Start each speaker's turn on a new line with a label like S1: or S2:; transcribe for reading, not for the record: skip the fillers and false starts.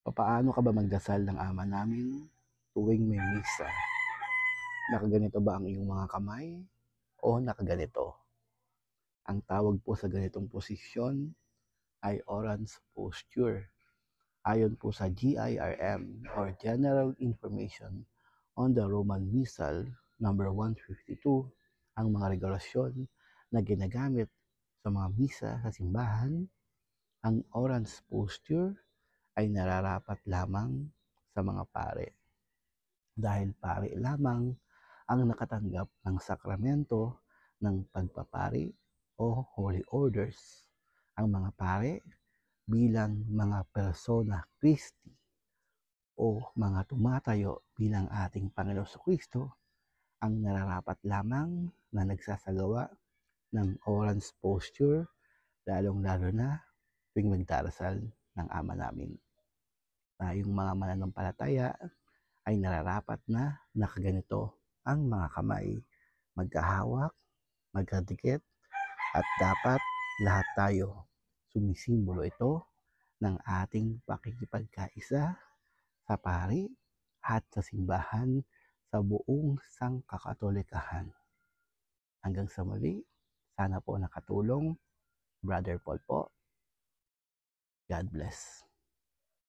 S1: Papaano ka ba magdasal ng Ama namin tuwing may misa? Nakaganito ba ang iyong mga kamay o nakaganito? Ang tawag po sa ganitong posisyon ay orans posture. Ayon po sa GIRM or General Information on the Roman Missal number 152, ang mga regulasyon na ginagamit sa mga misa sa simbahan, ang orans posture ay nararapat lamang sa mga pare. Dahil pare lamang ang nakatanggap ng sakramento ng pagpapari o holy orders. Ang mga pare bilang mga persona Christi o mga tumatayo bilang ating Panginoon Kristo ang nararapat lamang na nagsasagawa ng orans posture, lalong-lalo na tuwing magdarasal ng Ama namin. Tayong mga mananampalataya ay nararapat na nakaganito ang mga kamay, magkahawak, magkadikit, at dapat lahat tayo sumisimbolo ito ng ating pakikipagkaisa sa pari at sa simbahan sa buong sangkakatolikahan. Hanggang sa muli, sana po nakatulong. Brother Paul po. God bless.